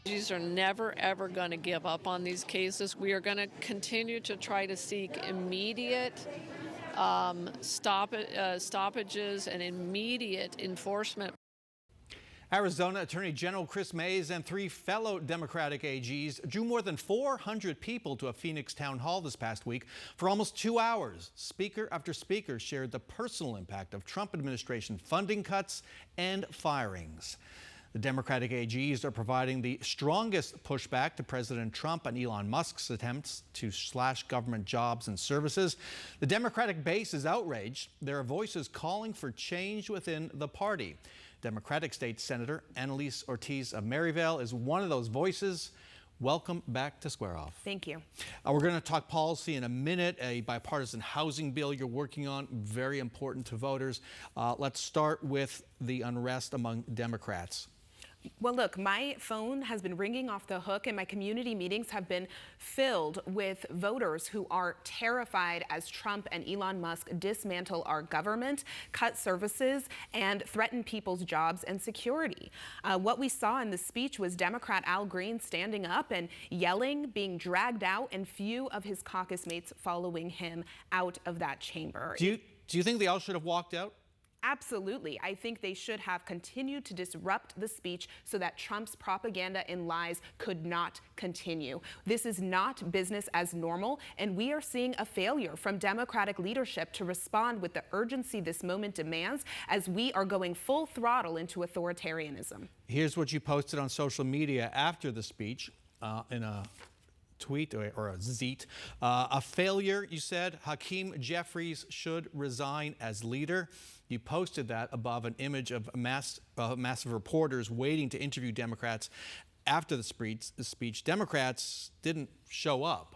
These are never, ever going to give up on these cases. We are going to continue to try to seek immediate stoppages and immediate enforcement. Arizona Attorney General Chris Mays and 3 fellow Democratic AGs drew more than 400 people to a Phoenix town hall this past week for almost 2 hours. Speaker after speaker shared the personal impact of Trump administration funding cuts and firings. The Democratic AGs are providing the strongest pushback to President Trump and Elon Musk's attempts to slash government jobs and services. The Democratic base is outraged. There are voices calling for change within the party. Democratic State Senator Analise Ortiz of Maryvale is one of those voices. Welcome back to Square Off. Thank you. We're going to talk policy in a minute. A bipartisan housing bill you're working on, very important to voters. Let's start with the unrest among Democrats. Well, look, my phone has been ringing off the hook and my community meetings have been filled with voters who are terrified as Trump and Elon Musk dismantle our government, cut services, and threaten people's jobs and security. What we saw in the speech was Democrat Al Green standing up and yelling, being dragged out, and few of his caucus mates following him out of that chamber. Do you think they all should have walked out? Absolutely. I think they should have continued to disrupt the speech so that Trump's propaganda and lies could not continue. This is not business as normal, and we are seeing a failure from Democratic leadership to respond with the urgency this moment demands as we are going full throttle into authoritarianism. Here's what you posted on social media after the speech in a tweet or a zeet. A failure, you said. Hakeem Jeffries should resign as leader. You posted that above an image of massive reporters waiting to interview Democrats after the speech. Democrats didn't show up.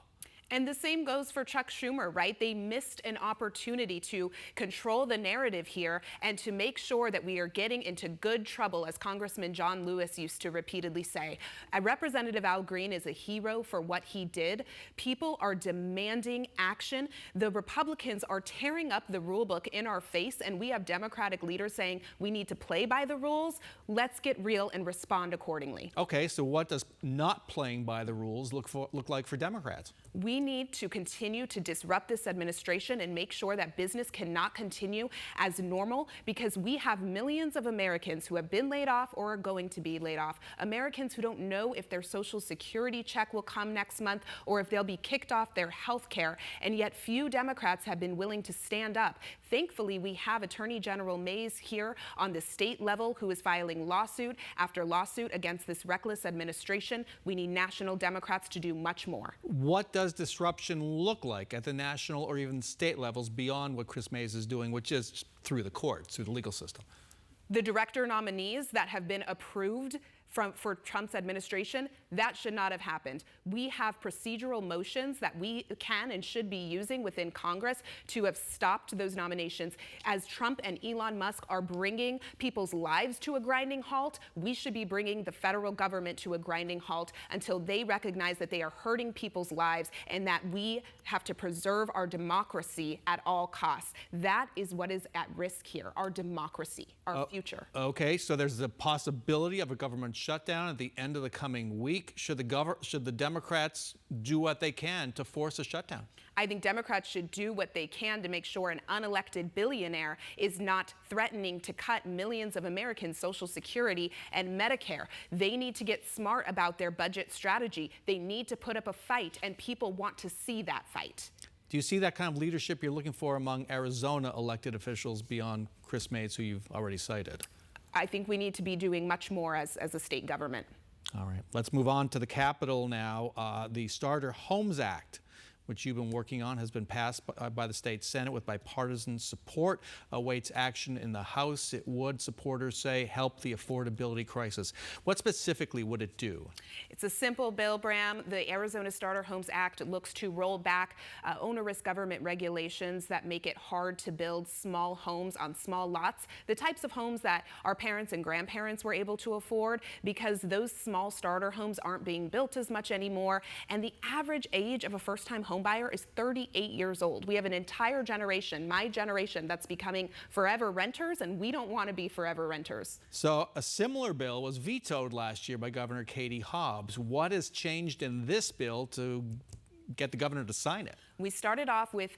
And the same goes for Chuck Schumer, right? They missed an opportunity to control the narrative here and to make sure that we are getting into good trouble, as Congressman John Lewis used to repeatedly say. Representative Al Green is a hero for what he did. People are demanding action. The Republicans are tearing up the rule book in our face, and we have Democratic leaders saying we need to play by the rules. Let's get real and respond accordingly. Okay, so what does not playing by the rules look like for Democrats? We need to continue to disrupt this administration and make sure that business cannot continue as normal, because we have millions of Americans who have been laid off or are going to be laid off. Americans who don't know if their Social Security check will come next month or if they'll be kicked off their health care. And yet few Democrats have been willing to stand up. Thankfully, we have Attorney General Mays here on the state level who is filing lawsuit after lawsuit against this reckless administration. We need national Democrats to do much more. What does disruption look like at the national or even state levels beyond what Chris Mays is doing, which is through the courts, through the legal system? The director nominees that have been approved for Trump's administration, that should not have happened. We have procedural motions that we can and should be using within Congress to have stopped those nominations. As Trump and Elon Musk are bringing people's lives to a grinding halt, we should be bringing the federal government to a grinding halt until they recognize that they are hurting people's lives and that we have to preserve our democracy at all costs. That is what is at risk here, our democracy, our future. Okay, so there's the possibility of a government shutdown at the end of the coming week. Should the Democrats do what they can to force a shutdown? I think Democrats should do what they can to make sure an unelected billionaire is not threatening to cut millions of Americans' Social Security and Medicare. They need to get smart about their budget strategy. They need to put up a fight, and people want to see that fight. Do you see that kind of leadership you're looking for among Arizona elected officials beyond Chris Mays, who you've already cited? I think we need to be doing much more as a state government. All right, let's move on to the Capitol now. The Starter Homes Act, which you've been working on, has been passed by the state Senate with bipartisan support, awaits action in the House. It would, supporters say, help the affordability crisis. What specifically would it do? It's a simple bill, Bram. The Arizona Starter Homes Act looks to roll back onerous government regulations that make it hard to build small homes on small lots, the types of homes that our parents and grandparents were able to afford, because those small starter homes aren't being built as much anymore, and the average age of a first-time home homebuyer is 38 years old. We have an entire generation, my generation, that's becoming forever renters, and we don't want to be forever renters. So a similar bill was vetoed last year by Governor Katie Hobbs. What has changed in this bill to get the governor to sign it? We started off with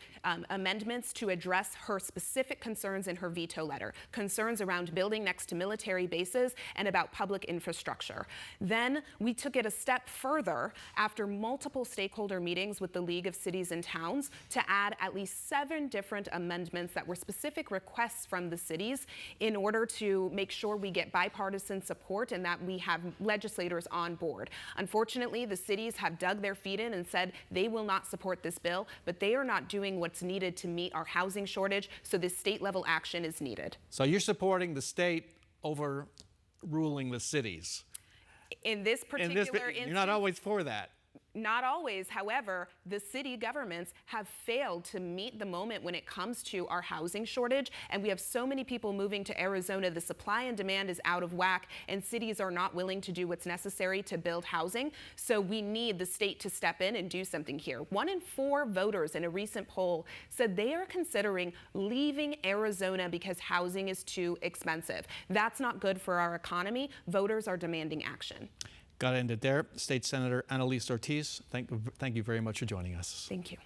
amendments to address her specific concerns in her veto letter, concerns around building next to military bases and about public infrastructure. Then we took it a step further after multiple stakeholder meetings with the League of Cities and Towns to add at least 7 different amendments that were specific requests from the cities in order to make sure we get bipartisan support and that we have legislators on board. Unfortunately, the cities have dug their feet in and said they will not support this bill, but they are not doing what's needed to meet our housing shortage, so this state-level action is needed. So you're supporting the state overruling the cities. In this particular instance, you're not always for that. Not always. However, the city governments have failed to meet the moment when it comes to our housing shortage, and we have so many people moving to Arizona. The supply and demand is out of whack, and cities are not willing to do what's necessary to build housing. So we need the state to step in and do something here. 1 in 4 voters in a recent poll said they are considering leaving Arizona because housing is too expensive. That's not good for our economy. Voters are demanding action. Got to end it there. State Senator Analise Ortiz, thank you very much for joining us. Thank you.